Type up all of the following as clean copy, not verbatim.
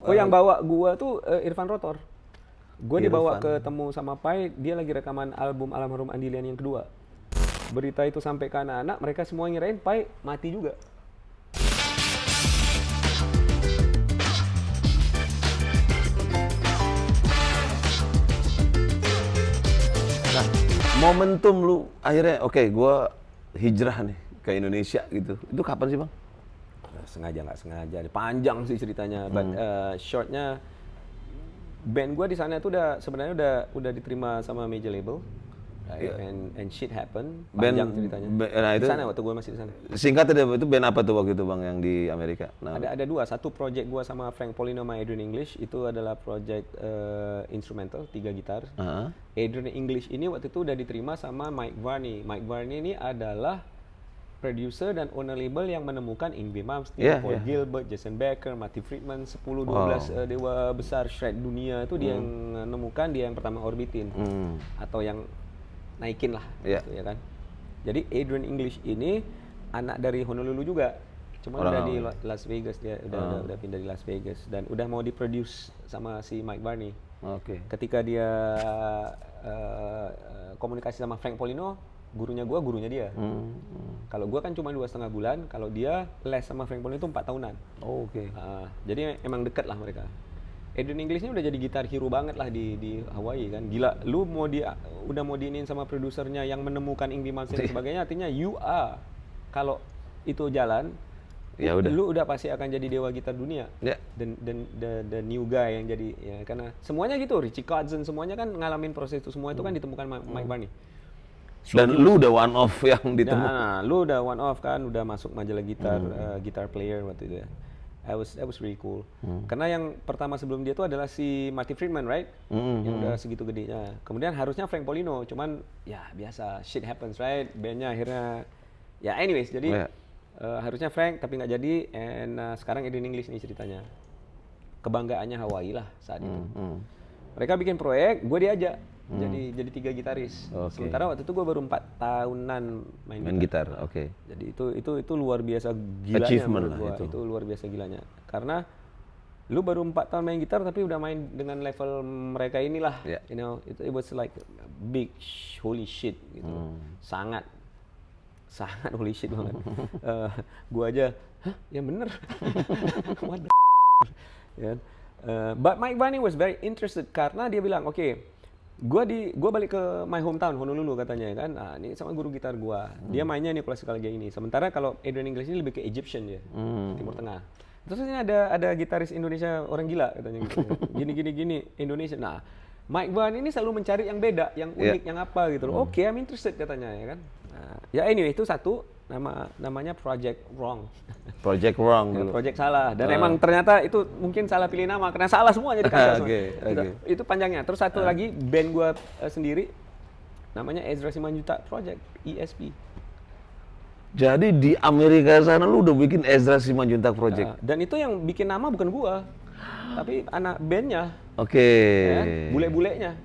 Oh, yang bawa gua tuh Irfan Rotor. Gua dibawa Irfan. ketemu sama Pai, dia lagi rekaman album Almarhum Andilian yang kedua. Berita itu sampai ke anak-anak, mereka semua ngirain Pai mati juga. Nah, momentum lu akhirnya oke, gua hijrah nih ke Indonesia gitu. Itu kapan sih, Bang? Sengaja nggak sengaja, panjang sih ceritanya. But shortnya, band gue di sana tuh sebenarnya udah diterima sama major label, right? And shit happen. Panjang ceritanya. Nah, Di itu sana waktu gue masih di sana. singkatnya itu band apa tuh waktu itu, Bang, yang di Amerika? Nah, Ada dua, satu project gue sama Frank Polino sama Adrian English, itu adalah project instrumental, 3 gitar. Adrian English ini waktu itu udah diterima sama Mike Varney. Mike Varney ini adalah producer dan owner label yang menemukan Yngwie Malmsteen, Paul Gilbert, Jason Becker, Marty Friedman, 10-12 dewa besar shred dunia itu dia yang menemukan, dia yang pertama orbitin atau yang naikin lah, gitu, ya kan. Jadi Adrian English ini anak dari Honolulu juga, cuma udah di Las Vegas, dia udah pindah di Las Vegas dan udah mau diproduce sama si Mike Varney. Ketika dia komunikasi sama Frank Polino, gurunya dia. Kalau gua kan cuma 2,5 bulan, kalau dia les sama Frank Polino itu 4 tahunan. Jadi emang deket lah mereka. Adrian English ini udah jadi gitar hero banget lah di Hawaii kan. Gila, lu udah mau diinin sama produsernya yang menemukan Yngwie Malmsteen dan sebagainya, artinya you are. Kalau itu jalan, ya udah. Lu udah pasti akan jadi dewa gitar dunia. Dan the new guy yang jadi, ya, karena semuanya gitu, Richie Kotzen semuanya kan ngalamin proses itu semua itu kan ditemukan Mike Varney. Dan lu udah one off yang ditemukan. Nah, lu udah one off kan, udah masuk majalah gitar, guitar player waktu itu ya. That was really cool. Karena yang pertama sebelum dia tuh adalah si Marty Friedman, right? Yang udah segitu gedenya. Kemudian harusnya Frank Polino, cuman ya biasa, shit happens, right? Bandnya akhirnya, ya anyways, jadi harusnya Frank tapi nggak jadi. And sekarang Adrian English nih ceritanya. Kebanggaannya Hawaii lah saat itu. Mereka bikin proyek, gue diajak. Jadi 3 gitaris. Sementara waktu itu gue baru 4 tahunan main gitar. Jadi itu luar biasa gilanya. Achievement lah itu luar biasa gilanya. Karena lu baru 4 tahun main gitar tapi udah main dengan level mereka inilah. You know, it was like big holy shit gitu. Sangat holy shit banget. Gue aja, hah? Ya bener. What the ya. But Mike Varney was very interested karena dia bilang, oke, Gua balik ke my hometown Honolulu katanya kan. Nah, ini sama guru gitar gua. Dia mainnya nih classical kayak gini. Sementara kalau Adrian English ini lebih ke Egyptian dia, Timur Tengah. Terus ini ada gitaris Indonesia orang gila katanya gitu. Gini Indonesia. Nah, Mike Varney ini selalu mencari yang beda, yang unik, yang apa gitu loh. Oke, I'm interested katanya ya kan. Nah, ya anyway itu satu namanya Project Wrong. Project Wrong dulu. Project salah. Dan emang ternyata itu mungkin salah pilih nama karena salah semua jadi kacau. Itu panjangnya. Terus satu lagi band gua sendiri namanya Ezra Simanjuntak Project, ESP. Jadi di Amerika sana lu udah bikin Ezra Simanjuntak Project. Dan itu yang bikin nama bukan gua, tapi anak bandnya. Ya, bule-bulenya.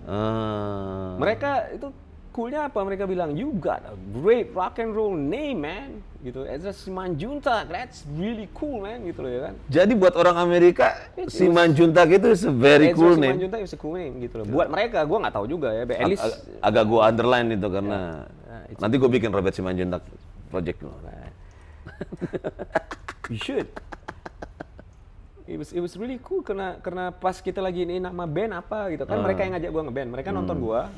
Mereka itu coolnya apa? Mereka bilang, you got a great rock and roll name, man. Gitu, Ezra Simanjuntak, that's really cool, man. Gitu loh ya kan. Jadi buat orang Amerika, Simanjuntak itu is a very cool name. Simanjuntak is a cool name, gitu loh. Buat mereka, gue nggak tahu juga ya. At least agak gue underline itu karena nanti gue bikin Robert Simanjuntak Project. You should. It was really cool karena pas kita lagi ini nama band apa gitu kan, mereka yang ngajak gua ngeband, mereka nonton gua,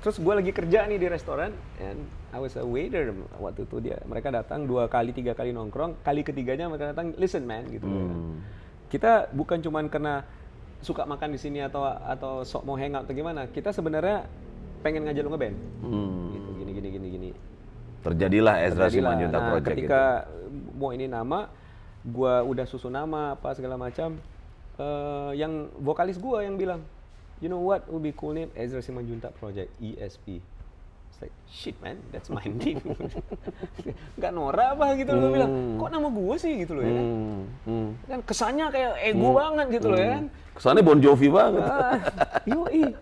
terus gua lagi kerja nih di restoran, and I was a waiter waktu itu mereka datang 2 kali 3 kali nongkrong, kali ketiganya mereka datang, listen man gitu. Kita bukan cuman karena suka makan di sini atau sok mau hangout atau gimana, kita sebenarnya pengen ngajak lu ngeband, gitu gini. Terjadilah Ezra Simanjuntak Project. Ketika mau ini nama, gua udah susun nama apa segala macam, yang vokalis gua yang bilang, you know what would be cool name, Ezra Simanjuntak Project, ESP. It's like, shit man, that's my name. Gak norak apa gitu loh, bilang, kok nama gua sih gitu loh ya kan. Kan kesannya kayak ego banget gitu loh ya kan. Kesannya Bon Jovi banget. Yoi.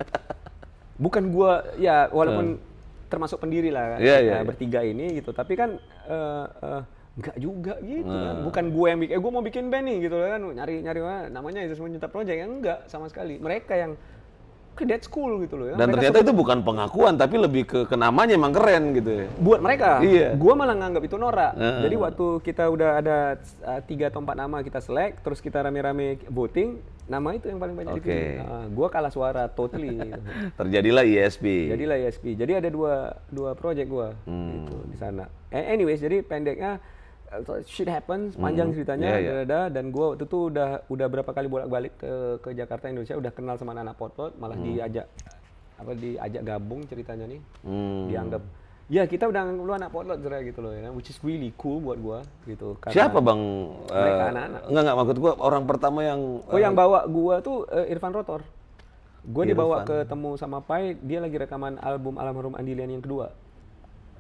Bukan gua ya walaupun termasuk pendiri lah kan, bertiga ini gitu, tapi kan Enggak juga gitu kan. Bukan gue yang bikin, gue mau bikin band nih gitu kan. Nyari namanya itu semua Juta Project. Enggak sama sekali. Mereka yang that's cool gitu loh ya. Dan mereka ternyata itu bukan pengakuan, tapi lebih ke namanya emang keren gitu ya. Buat mereka, Iya. gue malah nganggap itu norak. Jadi waktu kita udah ada 3 atau 4 nama kita select, terus kita rame-rame voting, nama itu yang paling banyak dipilih. Gue kalah suara totally. Gitu. Terjadilah ISP. Jadi ada dua project gue gitu di sana. Anyways, jadi pendeknya shit happens, panjang ceritanya, dan gue waktu itu udah berapa kali bolak-balik ke Jakarta, Indonesia, udah kenal sama anak Potlot, malah diajak gabung ceritanya nih, dianggap ya kita udah anggap lu anak Potlot gitu loh ya, which is really cool buat gue gitu. Siapa bang? Mereka anak-anak. Enggak maksud gue orang pertama yang yang bawa gue tuh Irfan Rotor. Gue dibawa ketemu sama Pai, dia lagi rekaman album Almarhum Andy Lian yang kedua.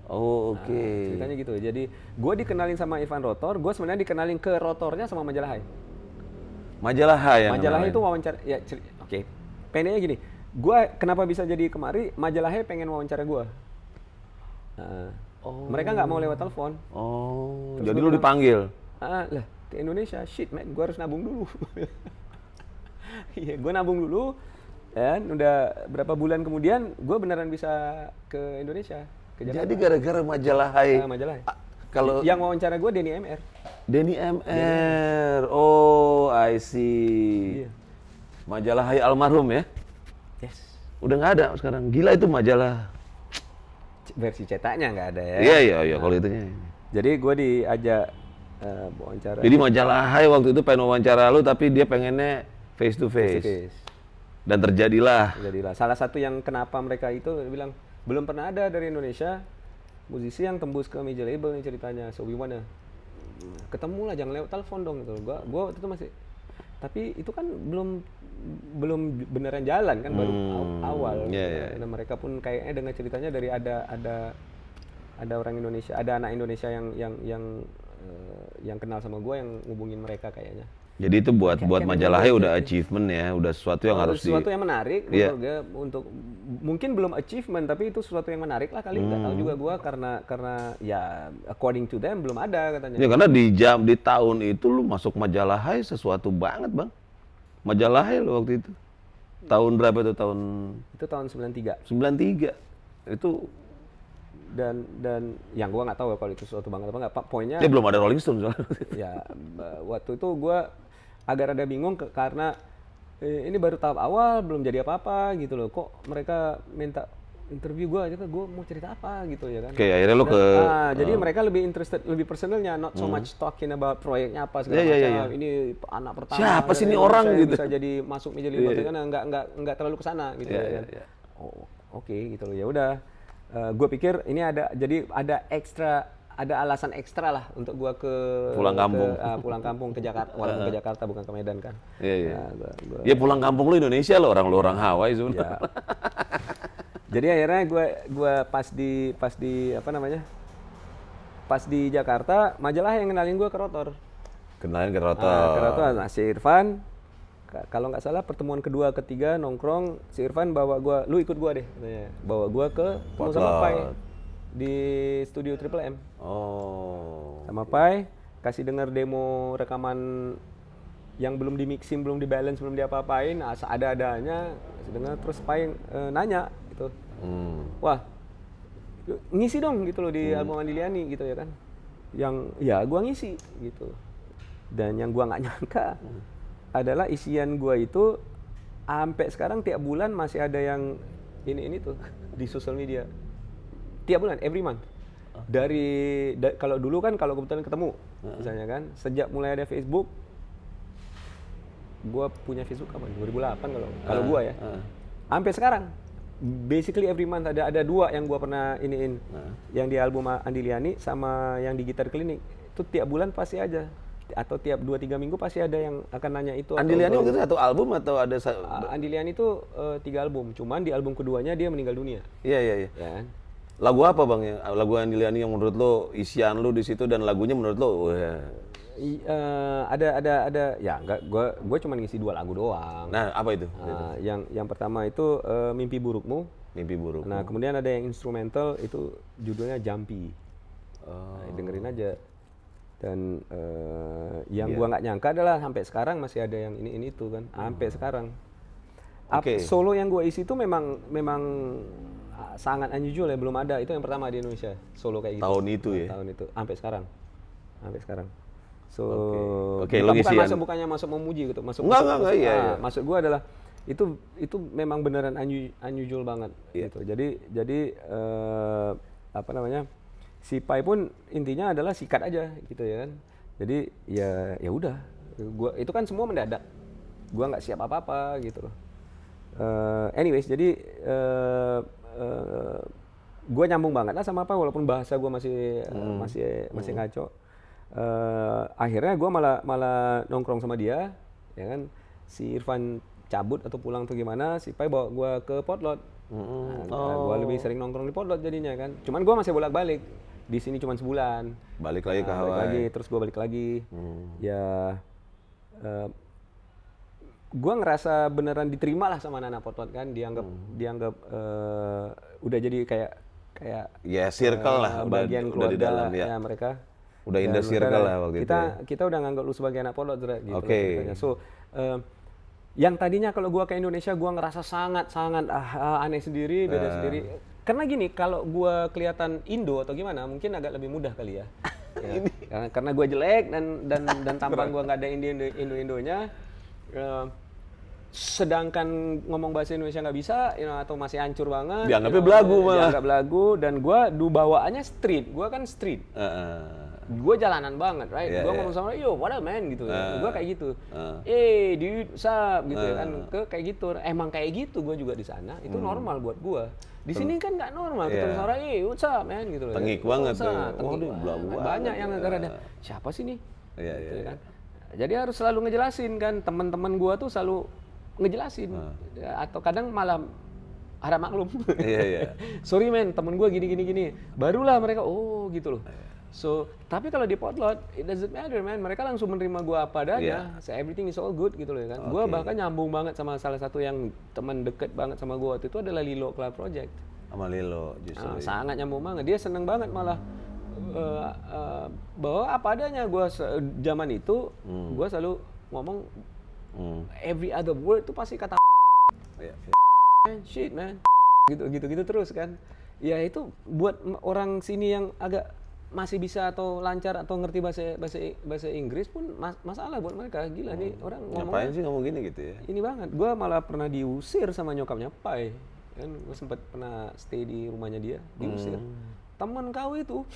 Oh, oke. Ceritanya gitu. Jadi gue dikenalin sama Irfan Rotor, gue sebenarnya dikenalin ke Rotornya sama Majalah Hai. Majalah Hai yang Majalah Hai itu wawancara, ya oke. Pendeknya gini, gue kenapa bisa jadi kemari, Majalah Hai pengen wawancara gue. Mereka nggak mau lewat telepon. Oh, terus jadi lu dipanggil? Lah, ke Indonesia, shit man, gue harus nabung dulu. Iya, gue nabung dulu, dan udah berapa bulan kemudian, gue beneran bisa ke Indonesia. Jadi gara-gara Majalah Hai. Majalah Hai. Kalau yang wawancara gue Denny MR. Denny MR. Oh, I see. Iya. Majalah Hai almarhum ya? Yes. Udah nggak ada sekarang. Gila itu majalah. Versi cetaknya nggak ada ya. Iya kalau itunya. Jadi gue diajak wawancara. Jadi Majalah Hai waktu itu pengen wawancara lu tapi dia pengennya face to face. Dan terjadilah. Salah satu yang kenapa mereka itu bilang belum pernah ada dari Indonesia musisi yang tembus ke major label nih ceritanya. So we wanna ketemu lah, jangan lewat telepon dong gitu. Gua waktu itu masih, tapi itu kan belum beneran jalan kan, baru awal. Nah, mereka pun kayaknya dengar ceritanya dari ada orang Indonesia, ada anak Indonesia yang kenal sama gue yang ngubungin mereka kayaknya. Jadi itu buat Majalah Hai udah achievement ya, udah sesuatu yang harus sesuatu yang menarik menurut gue, untuk mungkin belum achievement tapi itu sesuatu yang menarik lah kali, nggak tahu juga gue, karena ya according to them belum ada katanya. Ya karena di tahun itu lu masuk Majalah Hai sesuatu banget bang. Majalah Hai lu waktu itu. Tahun berapa itu tahun? Itu tahun 93. 93. Itu dan yang gue nggak tahu kalau itu sesuatu banget apa nggak. Poinnya ya belum ada Rolling Stone soalnya. Ya waktu itu gue agak rada bingung karena ini baru tahap awal, belum jadi apa-apa gitu loh. Kok mereka minta interview gue aja, gue mau cerita apa gitu ya kan. Oke, akhirnya lo jadi mereka lebih interested, lebih personalnya, not so much talking about proyeknya apa segala macam. Ini anak pertama. Siapa sih ini orang gitu. Bisa jadi masuk meja lima kan, nggak terlalu kesana gitu ya kan. Oh, oke gitu loh, ya udah. Gue pikir ini ada alasan ekstra lah untuk gue pulang kampung ke Jakarta, walaupun ke Jakarta bukan ke Medan kan. Iya. Ya pulang kampung lu Indonesia lo, orang Hawaii sebenarnya. Jadi akhirnya gue pas di Jakarta, Majalah yang kenalin gue ke Rotor. Kenalin ke Rotor. Nah, si Irfan, kalau nggak salah pertemuan kedua ketiga nongkrong, si Irfan bawa gue, lu ikut gue deh, katanya. Bawa gue ke ketemu sama Pai di studio Triple M. Oh. Sama Pai, kasih denger demo rekaman yang belum di mixing, belum di balance, belum diapa-apain, ada-adanya, kasih denger, terus Pai nanya gitu. Wah, ngisi dong gitu loh di album Andy Liani gitu ya kan. Yang ya gua ngisi gitu. Dan yang gua nggak nyangka adalah isian gua itu sampai sekarang tiap bulan masih ada yang ini tuh di sosial media. Tiap bulan, every month. Kalau dulu kan kalau kebetulan ketemu misalnya kan, sejak mulai ada Facebook, gua punya Facebook kapan? 2008 kalau gua ya. Sampai sekarang basically every month ada dua yang gua pernah iniin. Yang di album Andy Liani sama yang di Gitar Klinik. Itu tiap bulan pasti aja. Atau tiap 2-3 minggu pasti ada yang akan nanya itu. Andy Liani waktu itu satu album atau ada Andy Liani itu 3 album. Cuman di album keduanya dia meninggal dunia. Iya. Ya. Lagu apa bang ya? Lagu Andy Liani yang menurut lo isian lo di situ dan lagunya menurut lo? Ada ya enggak, gue cuma ngisi 2 lagu doang. Nah, apa itu? Yang pertama itu Mimpi Burukmu. Nah, kemudian ada yang instrumental itu judulnya Jumpy. Nah, dengerin aja. Dan yang gua nggak nyangka adalah sampai sekarang masih ada yang ini itu kan, sampai sekarang. Solo yang gua isi itu memang sangat unusual ya, belum ada. Itu yang pertama di Indonesia, solo kayak gitu. Tahun itu ya? Tahun itu, sampai sekarang. So, bukannya masuk memuji gitu, enggak, iya. Maksud gua adalah itu memang beneran unusual banget gitu. Jadi apa namanya, si Pai pun intinya adalah sikat aja gitu ya kan. Jadi ya udah, gua itu kan semua mendadak, gua nggak siap apa-apa gitu loh. Anyways, jadi gua nyambung banget lah sama apa, walaupun bahasa gua masih ngaco. Akhirnya gue malah nongkrong sama dia, ya kan. Si Irfan cabut atau pulang atau gimana, si Pai bawa gue ke Potlot. Gue lebih sering nongkrong di Potlot jadinya kan. Cuman gue masih bolak-balik. Di sini cuma sebulan. Balik lagi ke Hawaii. Terus gue balik lagi. Ya, gue ngerasa beneran diterima lah sama anak Potlot kan. Dianggap udah jadi kayak ya circle lah, bagian udah di dalam ya mereka. Udah in the circle lah waktu itu. Kita udah nganggap lu sebagai anak Potlot gitu. Oke. So, yang tadinya kalau gua ke Indonesia gua ngerasa sangat aneh sendiri, beda sendiri. Karena gini, kalau gua kelihatan Indo atau gimana, mungkin agak lebih mudah kali ya. Karena gua jelek dan tampang gua nggak ada Indo-Indonya. Sedangkan ngomong bahasa Indonesia nggak bisa, atau masih hancur banget. Dianggapnya belagu malah. Dianggap belagu, dan gua bawaannya street. Gua kan street. Gue jalanan banget, right? Gue ngomong sama yo, what up man gitu. Gue kayak gitu. Dude, what's up gitu ya kan. Kayak gitu. Emang kayak gitu gue juga di sana. Itu normal buat gue. Di sini kan nggak normal. Ketemu sama what's up man gitu loh. Tengik banget tuh. Banyak yang ada. Siapa sih nih? Gitu kan. Jadi harus selalu ngejelasin kan. Teman-teman gue tuh selalu ngejelasin. Atau kadang malah harap maklum. Sorry man, temen gue gini. Barulah mereka gitu loh. So, tapi kalau di Potlot, it doesn't matter man. Mereka langsung menerima gue apa adanya. So, everything is all good gitu loh kan. Gue bahkan nyambung banget sama salah satu yang teman deket banget sama gue waktu itu adalah Lilo Cloud Project. Sama Lilo justru. Sangat nyambung banget. Dia seneng banget malah bahwa apa adanya. Gue zaman itu gue selalu ngomong every other word itu pasti kata man, shit man, gitu terus kan. Ya itu buat orang sini yang agak masih bisa atau lancar atau ngerti bahasa Inggris pun masalah buat mereka. Gila nih orang ngomong. Ngapain sih ngomong gini gitu ya? Ini banget. Gue malah pernah diusir sama nyokapnya Pai. Kan gue sempat pernah stay di rumahnya dia, diusir. Teman kau itu.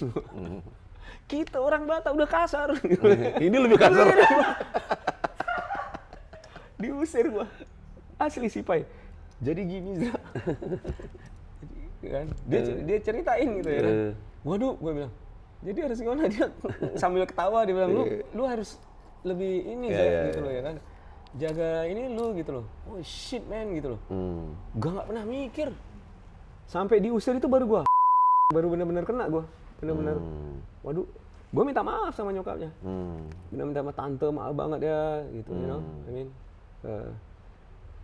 Kita orang Batak udah kasar. Ini lebih kasar. Diusir gue. Asli si Pai. Jadi gini kan. Dia ceritain gitu ya. Waduh, gue bilang. Jadi harus gimana, dia sambil ketawa dia bilang lu harus lebih ini gitu loh ya kan. Jaga ini lu gitu loh. Oh shit man gitu loh. Gua nggak pernah mikir. Sampai diusir itu baru benar-benar kena gua. Benar-benar. Waduh, gua minta maaf sama nyokapnya. Minta maaf tante, maaf banget ya gitu, you know. I mean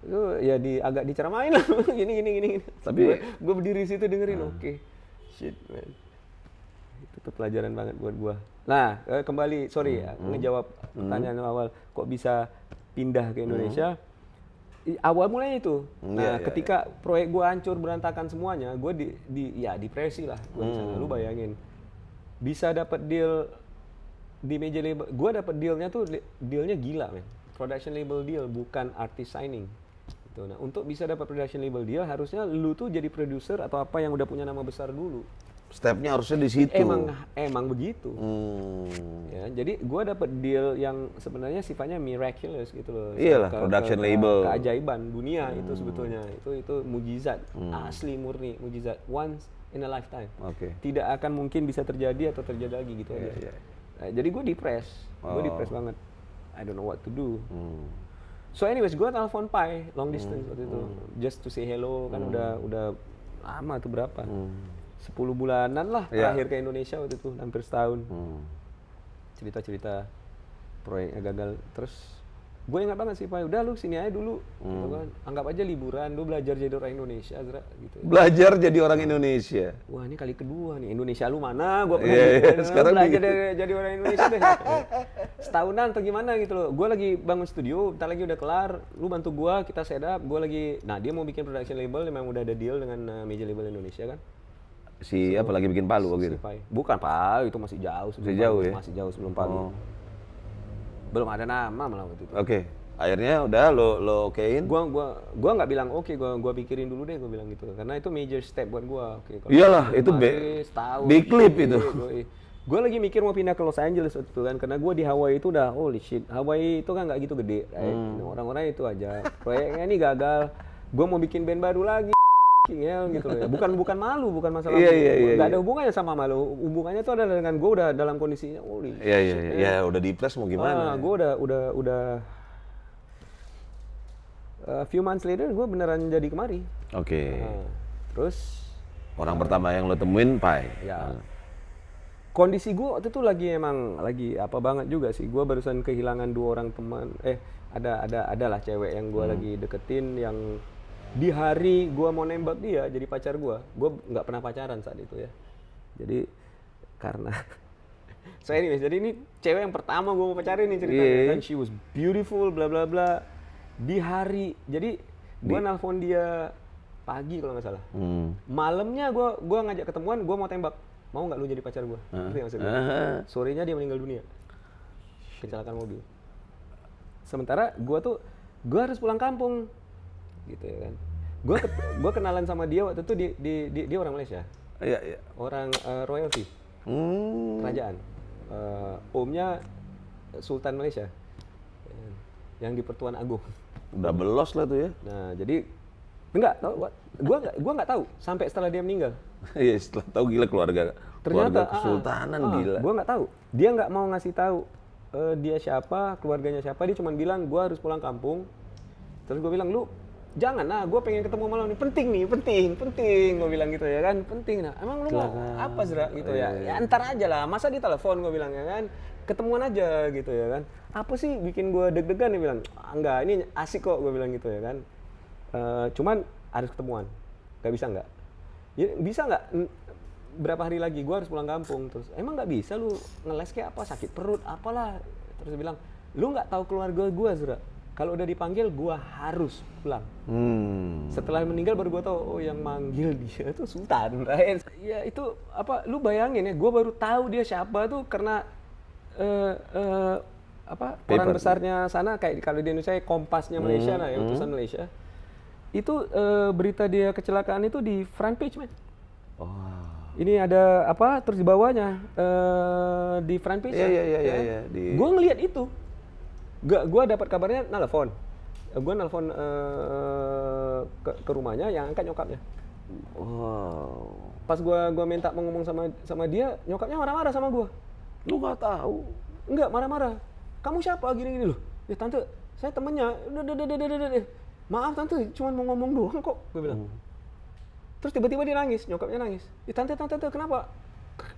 itu ya agak diceramain lah gini. Tapi gua berdiri situ dengerin, oke. Shit man. Itu pelajaran banget buat gua. Nah, kembali ngejawab pertanyaan awal, kok bisa pindah ke Indonesia? Awal mulanya itu. Nah, ketika proyek gua hancur berantakan semuanya, gua depresi lah gua di sana. Lu bayangin. Bisa dapat deal di major label. Gua dapat dealnya gila, men. Production label deal, bukan artist signing. Gitu. Nah, untuk bisa dapat production label deal harusnya lu tuh jadi produser atau apa yang udah punya nama besar dulu. Stepnya harusnya di situ. Emang begitu. Ya, jadi gue dapet deal yang sebenarnya sifatnya miraculous gitu loh. Iyalah, production label. Keajaiban dunia itu sebetulnya. Itu mujizat, asli murni mujizat. Once in a lifetime. Tidak akan mungkin bisa terjadi atau terjadi lagi gitu aja. Nah, jadi gue depressed banget. I don't know what to do. So anyways, gue telepon Pai long distance waktu itu, just to say hello kan udah lama tuh berapa? 10 bulanan lah terakhir ke Indonesia waktu itu, hampir setahun. Cerita-cerita proyeknya gagal terus gue ingat banget sih Pak, udah lu sini aja dulu, gitu kan. Anggap aja liburan, lu belajar jadi orang Indonesia, Zra, gitu. Belajar jadi orang Indonesia. Wah ini kali kedua nih, Indonesia lu mana? Gue pernah sekarang belajar jadi orang Indonesia deh. Setahunan atau gimana gitu loh. Gue lagi bangun studio, bentar lagi udah kelar. Lu bantu gue, kita setup. Gue lagi, nah dia mau bikin production label, memang udah ada deal dengan major label Indonesia kan. Apa lagi bikin Palu gitu? Bukan Pak, itu masih jauh. Masih jauh ya? Masih jauh sebelum Palu. Belum ada nama malah waktu itu. Oke. Akhirnya udah lo okein? Gua nggak bilang oke, gua pikirin dulu deh, gua bilang gitu. Karena itu major step buat gua. Iyalah, itu big clip itu. Gue lagi mikir mau pindah ke Los Angeles waktu itu kan, karena gue di Hawaii itu udah holy shit. Hawaii itu kan nggak gitu gede, right? Orang-orang itu aja. Proyeknya ini gagal. Gue mau bikin band baru lagi. Gitu loh ya. Bukan malu, bukan masalah. Gak ada hubungannya sama malu. Hubungannya tuh adalah dengan gue udah dalam kondisinya holy. Iya, udah di plus mau gimana? Gue udah few months later gue beneran jadi kemari. Oke. Terus orang pertama yang lo temuin Pai. Ya. Kondisi gue waktu itu lagi apa banget juga sih. Gue barusan kehilangan 2 orang teman. Ada lah cewek yang gue lagi deketin yang di hari gue mau nembak dia jadi pacar gue nggak pernah pacaran saat itu ya. Jadi karena jadi ini cewek yang pertama gue mau pacarin nih ceritanya kan, she was beautiful bla bla bla. Di hari, jadi gue nelpon dia pagi kalau nggak salah. Malamnya gue ngajak ketemuan, gue mau tembak. Mau nggak lu jadi pacar gue? Sorenya dia meninggal dunia, kecelakaan mobil. Sementara gue harus pulang kampung, gitu ya kan. Gue kenalan sama dia waktu itu dia orang Malaysia. Iya. Orang royalty, kerajaan. Omnya Sultan Malaysia, yang di Pertuan Agung. Udah belos lah tuh ya. Nah jadi gue nggak tahu sampai setelah dia meninggal. Iya, setelah tahu gila keluarga kesultanan gila. Gue nggak tahu. Dia nggak mau ngasih tahu dia siapa, keluarganya siapa. Dia cuma bilang gue harus pulang kampung. Terus gue bilang lu jangan, gue pengen ketemu malam nih, penting. Gue bilang gitu ya kan, penting. Nah emang lu mau apa Zra gitu ya? Ya ntar aja lah. Masa di telepon gue bilang ya kan, ketemuan aja gitu ya kan. Apa sih bikin gue deg-degan? Dia bilang enggak, ini asik kok, gue bilang gitu ya kan. Cuman harus ketemuan. Gak bisa nggak? Ya, bisa nggak? Berapa hari lagi gue harus pulang kampung. Terus emang nggak bisa lu ngeles kayak apa, sakit perut apalah. Terus dia bilang lu nggak tahu keluarga gue Zra, kalau udah dipanggil gue harus pulang. Setelah meninggal baru gue tahu oh yang manggil dia itu Sultan, right? Ya itu apa, lu bayangin ya, gue baru tahu dia siapa tuh karena koran besarnya sana, kayak kalau di Indonesia Kompasnya Malaysia, nah utusan Malaysia itu berita dia kecelakaan itu di front page, man. Ini ada apa terus di bawahnya di front page. Iya. Gue ngelihat itu, gue dapat kabarnya nelfon. Gue nelfon ke rumahnya, yang angkat nyokapnya. Pas gue minta ngomong sama dia, nyokapnya marah-marah sama gue. Lu nggak tahu? Enggak, marah-marah. Kamu siapa gini-gini loh? Ya tante, saya temennya. Udah. Maaf tante, cuma mau ngomong doang kok, gue bilang. Terus tiba-tiba dia nangis, nyokapnya nangis. Ya tante, kenapa?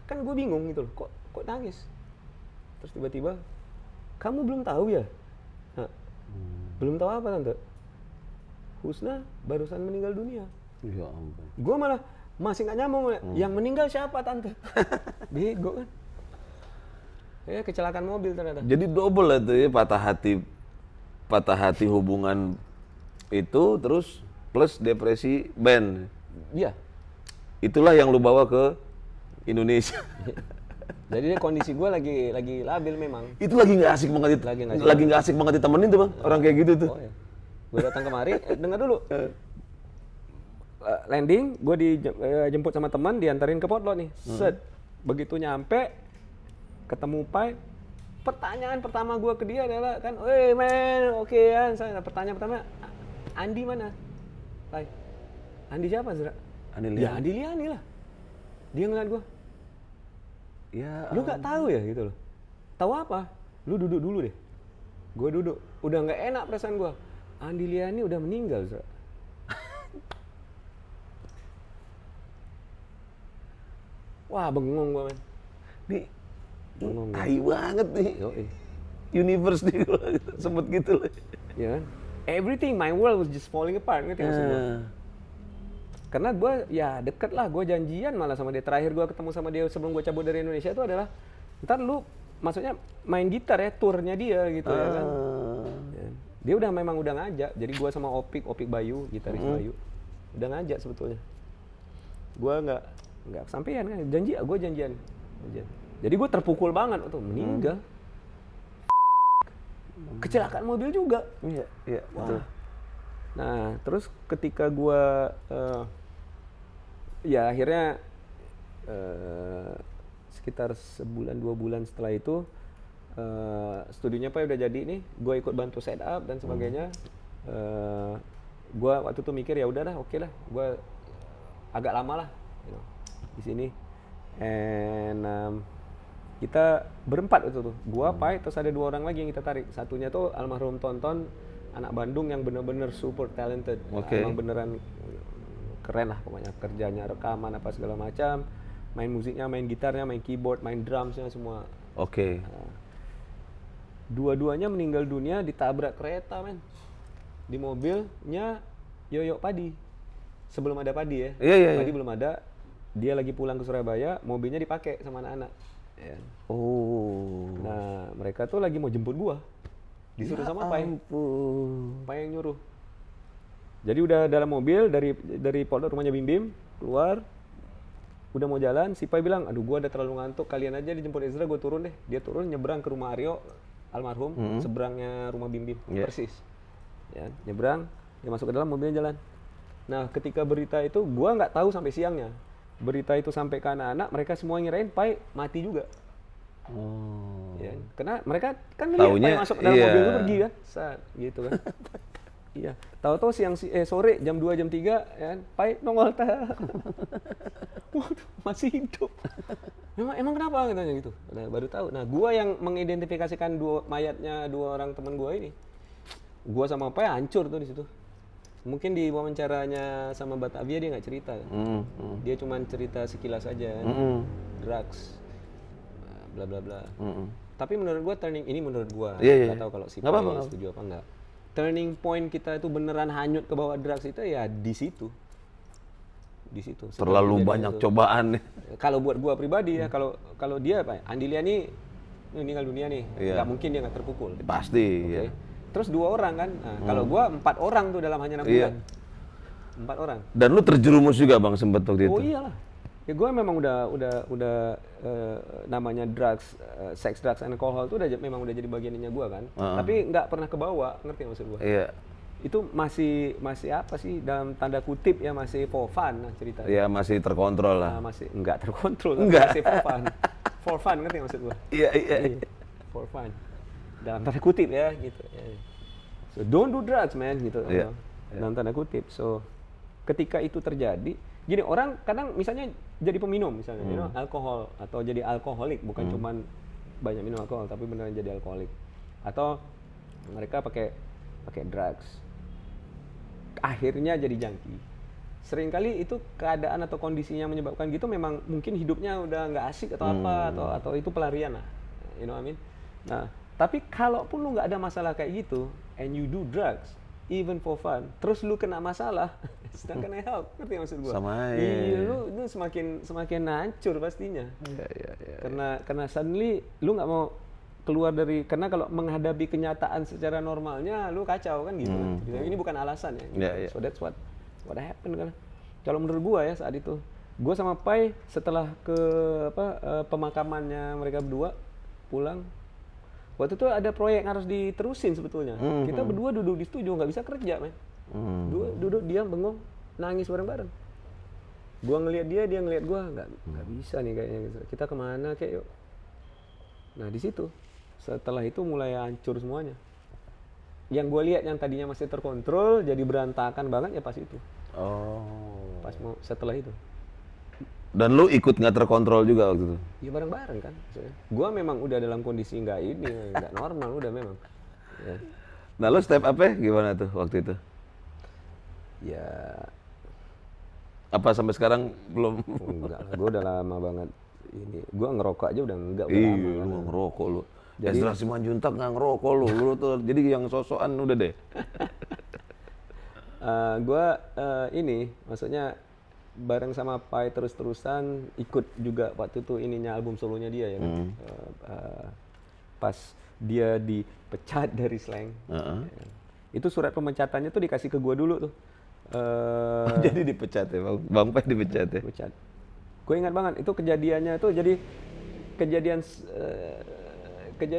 Kan gue bingung gitu loh, kok nangis? Terus tiba-tiba, kamu belum tahu ya? Nah, belum tahu apa tante? Husna barusan meninggal dunia. Ya ampun. Gue malah masih nggak nyambung. Yang meninggal siapa tante? Bego kan? Ya kecelakaan mobil ternyata. Jadi double lah tuh ya, patah hati hubungan itu, terus plus depresi band. Iya. Itulah yang lu bawa ke Indonesia. Jadi kondisi gue lagi labil memang. Itu lagi nggak asik banget lagi nggak asik banget ditemenin tuh bang, orang kayak gitu tuh. Iya. Gue datang kemari, dengar dulu. Landing, gue dijemput sama teman, diantarin ke Potlot nih. Set, begitu nyampe, ketemu Pai. Pertanyaan pertama gue ke dia adalah kan, "Weh man, oke kan?" Pertanyaan pertama, "Andi mana?" Pai. "Andi siapa Zra?" Andi Liani. Ya Andi Liani lah. Dia ngeliat gue. Ya. Lu nggak tahu ya gitu loh. Tahu apa? Lu duduk dulu deh. Gue duduk. Udah nggak enak perasaan gue. Andi Liani udah meninggal Zra. Wah bengong gue men. Tai banget nih. universe nih, sempet gitu loh. Ya kan? Everything, my world was just falling apart, ngerti maksud gue? Karena gue ya deket lah, gue janjian malah sama dia. Terakhir gue ketemu sama dia sebelum gue cabut dari Indonesia itu adalah, ntar lu maksudnya main gitar ya, turnya dia gitu ya kan. Ya. Dia memang udah ngajak, jadi gue sama Opik Bayu, gitaris Bayu, udah ngajak sebetulnya. Gue nggak kesampean kan, gue janjian. Jadi gue terpukul banget, tuh meninggal. Kecelakaan mobil juga. Iya, betul. Nah, terus ketika gue, ya akhirnya sekitar sebulan 2 bulan setelah itu, studionya Pai udah jadi nih, gue ikut bantu set up dan sebagainya. Gue waktu itu mikir ya udahlah, oke lah, gue agak lama lah, di sini. And kita berempat itu tuh, gue, Pai, terus ada 2 orang lagi yang kita tarik. Satunya tuh almarhum Tonton, anak Bandung yang bener-bener super talented, emang beneran keren lah pokoknya, kerjanya rekaman apa segala macam, main musiknya, main gitarnya, main keyboard, main drumsnya semua. Dua-duanya meninggal dunia ditabrak kereta, men, di mobilnya Yoyo Padi. Sebelum ada Padi ya, Padi belum ada, dia lagi pulang ke Surabaya, mobilnya dipakai sama anak-anak. Ya. Nah, mereka tuh lagi mau jemput gua, disuruh sama Pai. Pai yang nyuruh. Jadi udah dalam mobil dari pondok rumahnya Bim keluar, udah mau jalan, si Pai bilang, aduh gua udah terlalu ngantuk, kalian aja dijemput Ezra, gua turun deh. Dia turun nyebrang ke rumah Aryo almarhum, seberangnya rumah Bim persis. Ya, nyebrang, dia masuk ke dalam, mobilnya jalan. Nah, ketika berita itu, gua nggak tahu sampai siangnya. Berita itu sampai ke anak-anak, mereka semua ngirain Pai mati juga. Ya, karena mereka kan lihat Pai masuk ke dalam mobil itu pergi kan, saat gitu kan. Iya, tahu-tahu sore jam 2 jam 3 ya, Pai nongol waduh, masih hidup. Emang kenapa katanya gitu? Nah, baru tahu. Nah, gua yang mengidentifikasikan mayatnya 2 orang teman gua ini. Gua sama Pai hancur tuh di situ. Mungkin di wawancaranya sama Batavia dia nggak cerita, dia cuma cerita sekilas aja, drugs, bla bla bla. Tapi menurut gua ini menurut gua, nggak tahu kalau si Pai setuju apa enggak. Turning point kita itu beneran hanyut ke bawah drugs itu ya di situ. Terlalu banyak cobaan. Kalau buat gua pribadi ya, kalau dia Pak Andi Liani meninggal dunia nih, nggak mungkin dia nggak terpukul. Pasti. Okay. Terus 2 orang kan, nah, kalau gua 4 orang tuh dalam hanya 6 bulan. 4 orang. Dan lu terjerumus juga Bang sempet waktu itu? Oh iyalah. Ya gue memang udah namanya drugs, sex, drugs, and alcohol itu memang udah jadi bagiannya gue kan. Tapi nggak pernah kebawa, ngerti maksud gue? Iya. Itu masih apa sih dalam tanda kutip ya, masih for fun nah, ceritanya. Iya, masih terkontrol lah. Masih nggak terkontrol, masih for fun. For fun, ngerti maksud gue? Iya. For fun. Dalam tanda kutip ya gitu. So don't do drugs man gitu. Dalam tanda kutip. So ketika itu terjadi, gini orang kadang misalnya jadi peminum misalnya, alkohol atau jadi alkoholik, bukan cuman banyak minum alkohol tapi beneran jadi alkoholik. Atau mereka pakai drugs. Akhirnya jadi junkie. Seringkali itu keadaan atau kondisinya menyebabkan gitu, memang mungkin hidupnya udah nggak asik atau apa atau itu pelarian lah. You know what I mean? Nah, tapi kalaupun lu nggak ada masalah kayak gitu, and you do drugs, even for fun, terus lu kena masalah, it's not gonna help, ngerti maksud gua? Sama iya, lu semakin hancur pastinya. Karena suddenly lu nggak mau keluar dari, karena kalau menghadapi kenyataan secara normalnya, lu kacau kan gitu. Ini bukan alasan ya. So that's what happened kan. Kalau menurut gua ya saat itu, gua sama Pai setelah ke pemakamannya mereka berdua pulang. Waktu itu ada proyek yang harus diterusin sebetulnya. Kita berdua duduk di studio, nggak bisa kerja, men. Duduk diam, bengong, nangis bareng-bareng. Gua ngelihat dia ngelihat gua, nggak bisa nih kayaknya. Kita kemana kayak yuk. Nah di situ, setelah itu mulai hancur semuanya. Yang gue lihat yang tadinya masih terkontrol, jadi berantakan banget ya pas itu. Pas setelah itu. Dan lu ikut nggak terkontrol juga waktu itu? Ya bareng-bareng kan. Gua memang udah dalam kondisi nggak normal udah memang. Ya. Nah lu step up gimana tuh waktu itu? Ya. Apa sampai sekarang belum? Enggak lah, gua udah lama banget ini. Gua ngerokok aja udah enggak. Iya, lu ngerokok lu. Jadi Ezra Simanjuntak nggak ngerokok lu tuh. Jadi yang sosokan udah deh. ini maksudnya bareng sama Pai terus-terusan ikut juga waktu itu ininya album solonya dia ya kan. Pas dia dipecat dari Slank. Ya kan. Itu surat pemecatannya tuh dikasih ke gua dulu tuh. Jadi dipecat ya, Bang Pai dipecat ya. Pecat. Gue ingat banget itu kejadiannya tuh jadi kejadian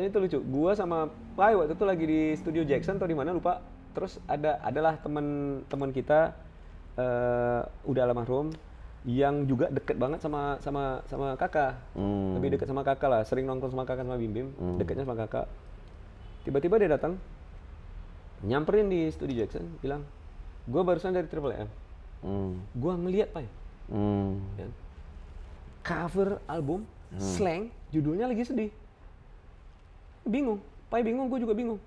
itu lucu. Gua sama Pai waktu itu lagi di studio Jackson atau di mana lupa. Terus adalah teman kita udah almarhum yang juga deket banget sama kakak. Lebih deket sama kakak lah, sering nongkrong sama kakak sama Bim Bim, deketnya sama kakak. Tiba-tiba dia datang nyamperin di studio Jackson bilang, "Gua barusan dari Triple M. Gua ngeliat, Pai. Ya. Cover album Slank, judulnya lagi sedih. Bingung, Pai bingung, gue juga bingung.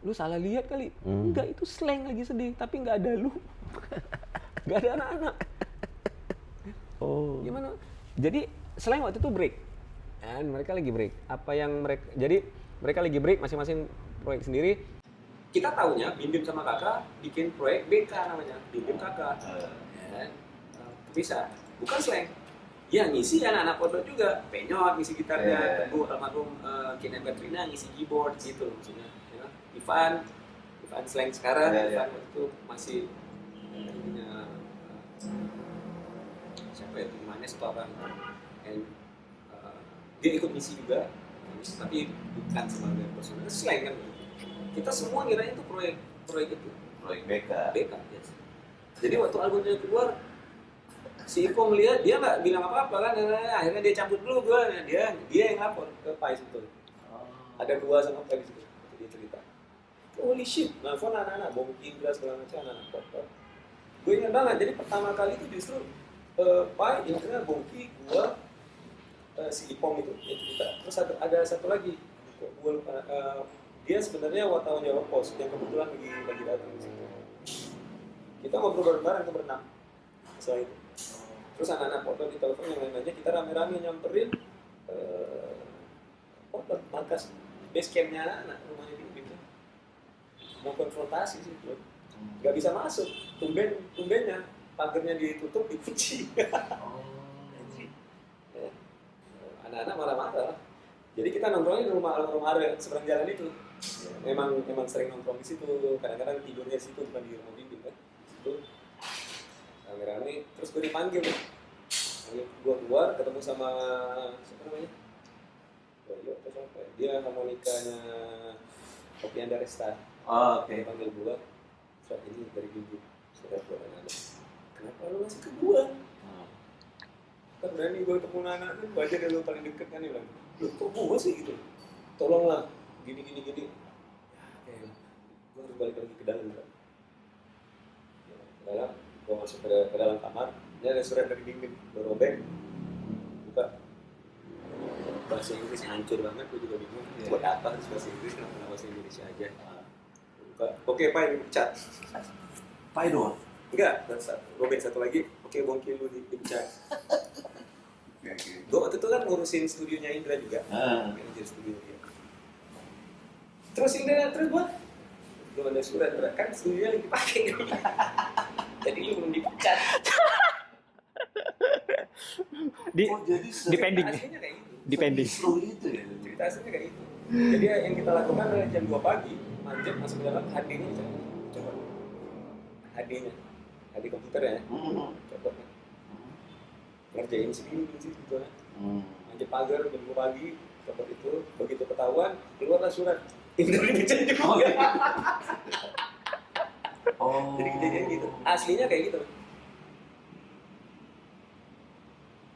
Lu salah lihat kali. Enggak, itu Slank lagi sedih, tapi nggak ada lu. Nggak ada anak-anak. Gimana? Jadi Slank waktu itu break. Dan mereka lagi break. Jadi mereka lagi break masing-masing proyek sendiri. Kita taunya Bim sama kakak bikin proyek BK namanya, Bim kakak. Bisa, bukan Slank. Ya ngisi anak-anak pondok juga, Penyot ngisi gitarnya, Teguh almarhum Kina Katrina ngisi keyboard gitu maksudnya. Ya. Ivan Slank sekarang, Ivan waktu itu masih siapa ya, Manes atau apa. Dia ikut ngisi juga, tapi bukan sebagai personal Slank kan. Kita semua kirain itu proyek itu. Proyek BK. Yes. Jadi waktu albumnya keluar, si Ipong lihat dia nggak bilang apa-apa kan, akhirnya dia cabut dulu dia yang lapor ke Pai itu. Ada gua sama Pai itu, dia cerita. Holy shit, nelfon anak-anak, Bongki, segala macam anak-anak pop. Gue ingat banget, jadi pertama kali itu justru Pai, intinya Bongki, gua, si Ipong itu yang cerita. Terus ada satu lagi, dia sebenarnya wartawan Jawa Pos yang kebetulan lagi datang di situ. Kita ngobrol bareng-bareng ke berenam setelah itu. Terus anak-anak foto di telepon yang lain-lainnya, kita rame-rame nyamperin markas base campnya anak-anak rumahnya gitu. Mau konfrontasi sih bro, nggak bisa masuk, tumbennya pagernya ditutup, dikunci. Anak-anak marah-marah. Jadi kita nongkrongnya di rumah Are seberang jalan itu. Memang sering nongkrong di situ, kadang-kadang tidurnya di situ bukan di rumah bimbing kan. Situ rame-rame, terus gue dipanggil. Gue keluar ketemu sama siapa namanya? Bayu atau siapa? Dia harmonikanya Kopi Anda Resta. Dia panggil gue. Saat ini dari bimbing. Sudah gue nanya, kenapa lu ngasih ke gue? Kan berani gue ketemu anak kan, baca dia lu paling deket kan, dia bilang, loh kok gue sih gitu? Tolonglah, gini. Ya, gue harus balik lagi ke dalam kan. Gue masuk ke dalam kamar, ini ada surat dari bimbing, gue robek, buka. Bahasa Inggris hancur banget, gue juga bingung. Buat apa harus bahasa Inggris, kenapa bahasa Indonesia aja? Buka, oke Pai, dipecat. Pai doang? Enggak, robek satu lagi, oke Bongki lu dipecat. Gue waktu itu kan ngurusin studionya Indra juga, manajer studio dia. Terus gue belum ada surat, kan studionya lagi dipakai. Jadi lu belum dipecat. Dipending. Dipending. Cerita aslinya kayak gitu. Jadi yang kita lakukan adalah jam 2 pagi, manjat masuk ke dalam HD-nya coba. HD-nya. HD komputer ya. Coba. Ngerjain segini gitu kan. Manjat pagar jam 2 pagi, coba itu, begitu ketahuan, keluarlah surat. Indra dipecat juga. Jadi kejadian gitu. Aslinya kayak gitu.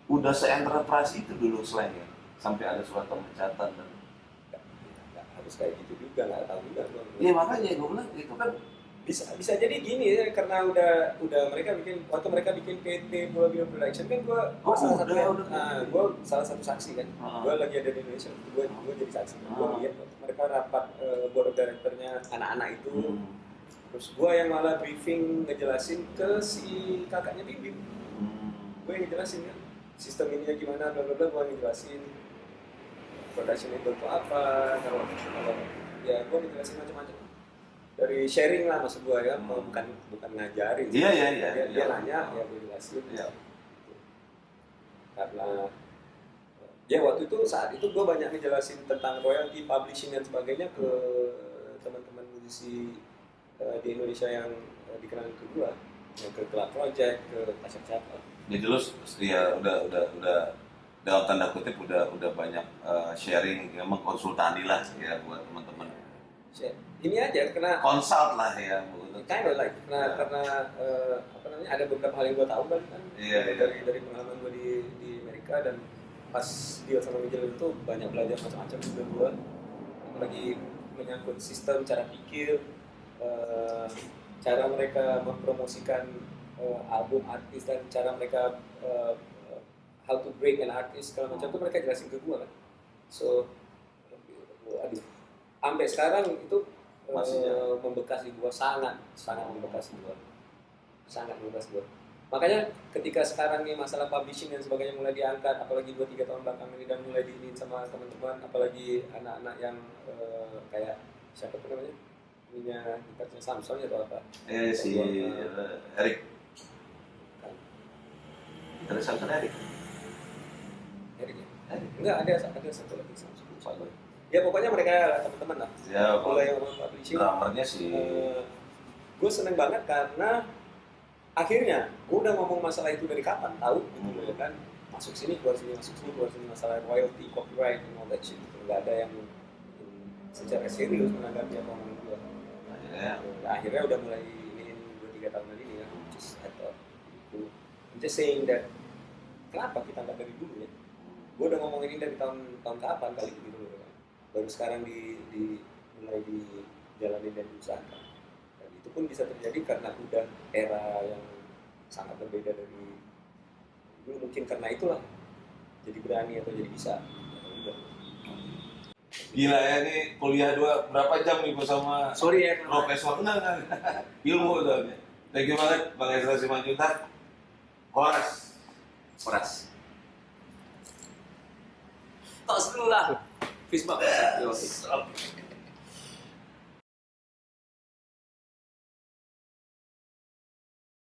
Udah se-enterprise itu dulu Slank ya? Sampai ada surat pemecatan dan nggak harus kayak gitu juga, nggak tahu juga. Iya makanya gue bilang itu kan bisa jadi gini ya, karena udah mereka bikin PT Pulau Bino Production kan gue salah satu saksi kan. Gue lagi ada di Indonesia, gue jadi saksi. Gue lihat mereka rapat board of directornya anak-anak itu. Terus gue yang malah briefing ngejelasin ke si kakaknya Bim. Gue yang ngejelasin kan sistem ininya gimana, bla bla bla, gue ngejelasin. production itu apa, kalau ya gue dijelasin macam-macam dari sharing lah maksud gue ya, bukan ngajarin. Dia nanya ya gue jelasin. Karena ya waktu itu saat itu gue banyak ngejelasin tentang royalty, publishing dan sebagainya ke teman-teman musisi di Indonesia yang dikenal itu gue, yang ke Club Project, ke Tasya Chapel. Jadi lu ya udah dalam tanda kutip udah banyak sharing, memang konsultani lah ya buat teman-teman. Ini aja karena consult lah ya. Kind of like karena apa namanya, ada beberapa hal yang gue tahu kan dari pengalaman gue di Amerika, dan pas deal sama Magellan itu banyak belajar macam-macam juga gue, apalagi menyangkut sistem, cara pikir, cara mereka mempromosikan album artis, dan cara mereka how to break an artist, segala macam itu mereka jelasin ke gue kan. So aduh, sampai sekarang itu membekas di gua, sangat membekas di gua. Makanya ketika sekarang nih masalah publishing dan sebagainya mulai diangkat, apalagi 2-3 tahun belakangan ini, dan mulai diinin sama teman-teman, apalagi anak-anak yang kayak siapa tuh namanya, punya gitarnya Samsung atau apa? Si Erik. Gitar Samsung Erik ya? Enggak, ada satu lagi Samsung. Ya pokoknya mereka teman-teman lah. Ya, mulai yang publishing. Drummernya sih. Gue seneng banget karena akhirnya gue udah ngomong masalah itu dari kapan tahu gitu ya kan. Masuk sini keluar sini, masalah royalty, copyright, and all that shit gitu. Nggak ada yang secara serius menanggapi apa ngomong gue. Akhirnya udah mulai ini 2-3 tahun ini ya. I'm just saying that kenapa kita nggak dari dulu ya? Gue udah ngomong ini dari tahun kapan kali gitu loh. Baru sekarang mulai dijalanin dan diusahakan. Dan itu pun bisa terjadi karena udah era yang sangat berbeda dari dulu, mungkin karena itulah jadi berani atau jadi bisa. Gila ya, nih kuliah berapa jam nih bersama profesor? Enggak. Ilmu tuh. Thank you banget Bang Ezra Simanjuntak. Horas. Tos dulu lah. Fist bump.